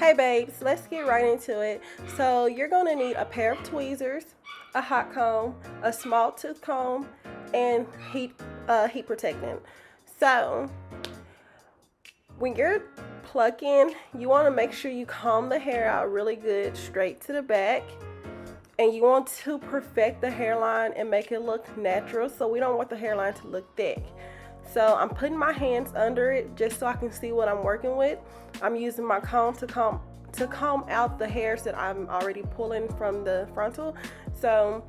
Hey babes, let's get right into it. So you're going to need a pair of tweezers, a hot comb, a small tooth comb, and heat protectant. So when you're plucking, you want to make sure you comb the hair out really good, straight to the back. And you want to perfect the hairline and make it look natural. So we don't want the hairline to look thick. So I'm putting my hands under it just so I can see what I'm working with. I'm using my comb to comb out the hairs that I'm already pulling from the frontal. So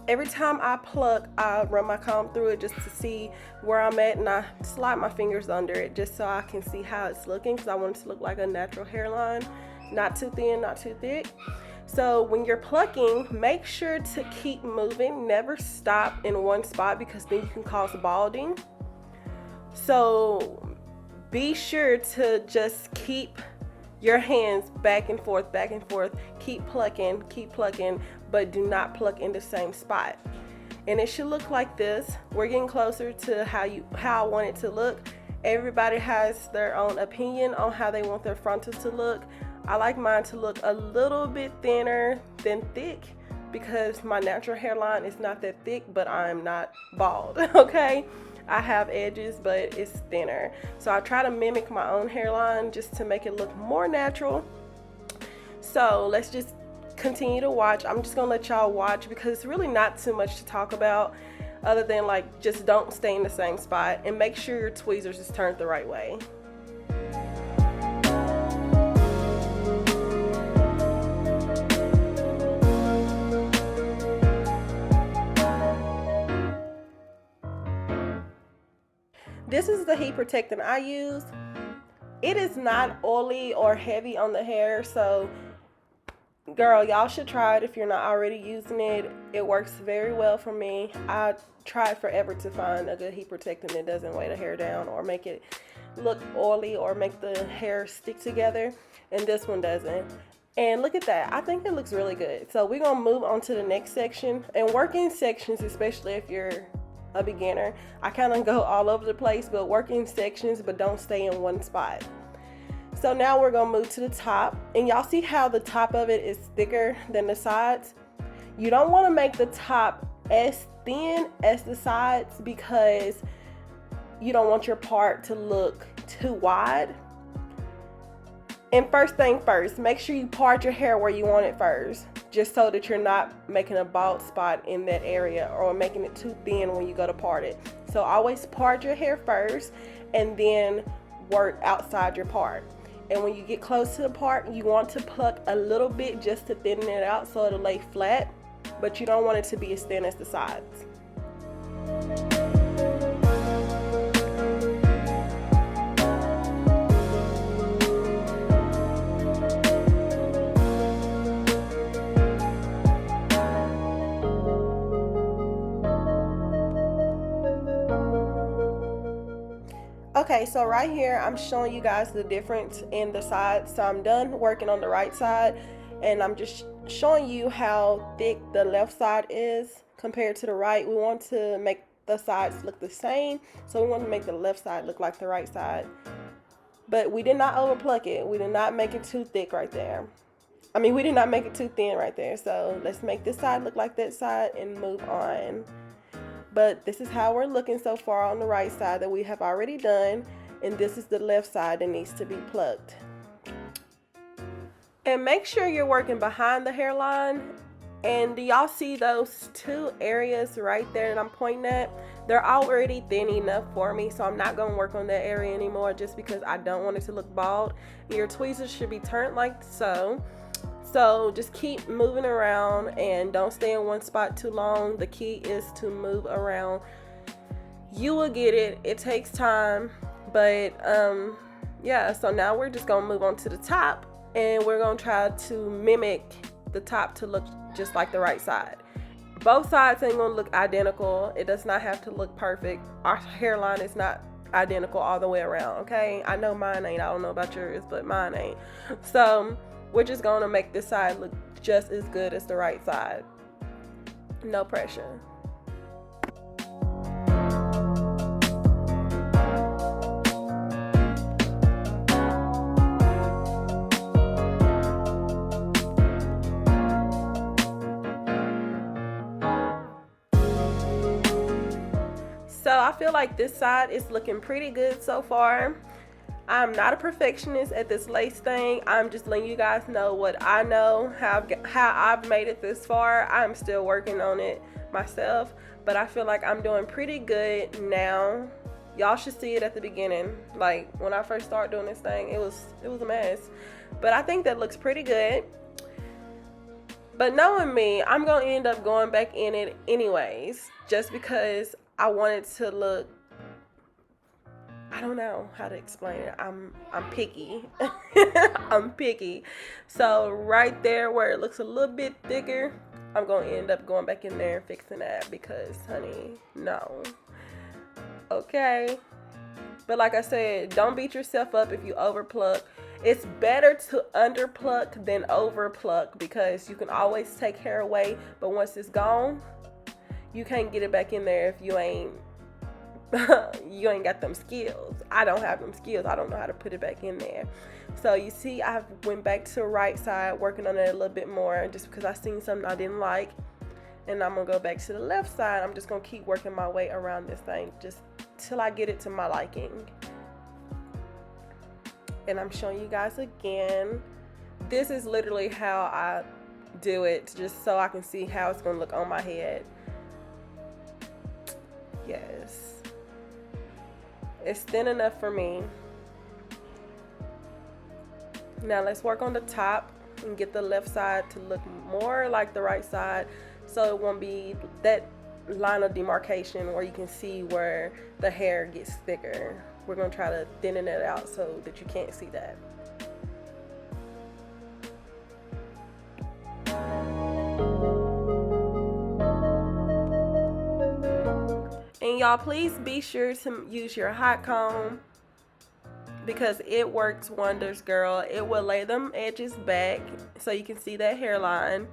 every time I pluck, I run my comb through it just to see where I'm at, and I slide my fingers under it just so I can see how it's looking, because I want it to look like a natural hairline, not too thin, not too thick. So when you're plucking, make sure to keep moving, never stop in one spot, because then you can cause balding. So be sure to just keep your hands back and forth, keep plucking, but do not pluck in the same spot. And it should look like this. We're getting closer to how I want it to look. Everybody has their own opinion on how they want their frontals to look. I like mine to look a little bit thinner than thick, because my natural hairline is not that thick, but I'm not bald, okay? I have edges, but it's thinner. So I try to mimic my own hairline just to make it look more natural. So let's just continue to watch. I'm just gonna let y'all watch, because it's really not too much to talk about other than like just don't stay in the same spot, and make sure your tweezers is turned the right way. This is the heat protectant I use. It is not oily or heavy on the hair, so girl, y'all should try it if you're not already using it. It works very well for me. I tried forever to find a good heat protectant that doesn't weigh the hair down or make it look oily or make the hair stick together, and this one doesn't. And look at that, I think it looks really good. So we're gonna move on to the next section, and working sections, especially if you're a beginner, I kind of go all over the place, but work in sections, but don't stay in one spot. So now we're gonna move to the top, and y'all see how the top of it is thicker than the sides? You don't want to make the top as thin as the sides, because you don't want your part to look too wide. And first thing first, make sure you part your hair where you want it first, just so that you're not making a bald spot in that area or making it too thin when you go to part it. So always part your hair first and then work outside your part. And when you get close to the part, you want to pluck a little bit just to thin it out so it'll lay flat, but you don't want it to be as thin as the sides. Okay, so right here I'm showing you guys the difference in the sides. So I'm done working on the right side, and I'm just showing you how thick the left side is compared to the right. We want to make the sides look the same, so we want to make the left side look like the right side. But we did not overpluck it. We did not make it too thick right there. I mean, we did not make it too thin right there. So let's make this side look like that side and move on. But this is how we're looking so far on the right side that we have already done, and this is the left side that needs to be plucked. And make sure you're working behind the hairline. And do y'all see those two areas right there that I'm pointing at? They're already thin enough for me, so I'm not gonna work on that area anymore, just because I don't want it to look bald. Your tweezers should be turned like so. So just keep moving around and don't stay in one spot too long. The key is to move around. You will get it. It takes time, but yeah, so now we're just gonna move on to the top, and we're gonna try to mimic the top to look just like the right side. Both sides ain't gonna look identical. It does not have to look perfect. Our hairline is not identical all the way around, okay? I know mine ain't. I don't know about yours, but mine ain't. So we're just gonna make this side look just as good as the right side. No pressure. I feel like this side is looking pretty good so far. I'm not a perfectionist at this lace thing. I'm just letting you guys know what I know, how I've made it this far. I'm still working on it myself, but I feel like I'm doing pretty good now. Y'all should see it at the beginning. Like when I first started doing this thing, it was a mess. But I think that looks pretty good. But knowing me, I'm gonna end up going back in it anyways, just because I want it to look, I don't know how to explain it. I'm picky. I'm picky. So right there where it looks a little bit thicker, I'm going to end up going back in there and fixing that because, honey, no. Okay. But like I said, don't beat yourself up if you overpluck. It's better to underpluck than overpluck because you can always take hair away, but once it's gone, you can't get it back in there if you ain't got them skills. I don't have them skills. I don't know how to put it back in there. So you see, I went back to the right side, working on it a little bit more just because I seen something I didn't like. And I'm gonna go back to the left side. I'm just gonna keep working my way around this thing just till I get it to my liking. And I'm showing you guys again. This is literally how I do it, just so I can see how it's gonna look on my head. Yes. It's thin enough for me. Now let's work on the top and get the left side to look more like the right side so it won't be that line of demarcation where you can see where the hair gets thicker. We're going to try to thinning it out so that you can't see that. And y'all, please be sure to use your hot comb because it works wonders, girl. It will lay them edges back so you can see that hairline.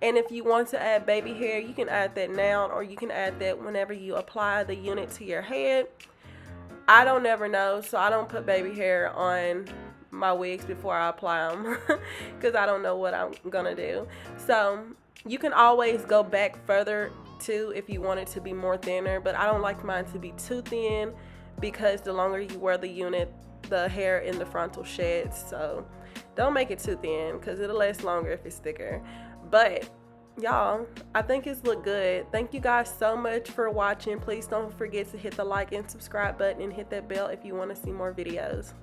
And if you want to add baby hair, you can add that now, or you can add that whenever you apply the unit to your head. I don't ever know, so I don't put baby hair on my wigs before I apply them because I don't know what I'm gonna do. So you can always go back further too if you want it to be more thinner, but I don't like mine to be too thin because the longer you wear the unit, the hair in the frontal sheds. So don't make it too thin because it'll last longer if it's thicker. But y'all, I think it's look good. Thank you guys so much for watching. Please don't forget to hit the like and subscribe button and hit that bell if you want to see more videos.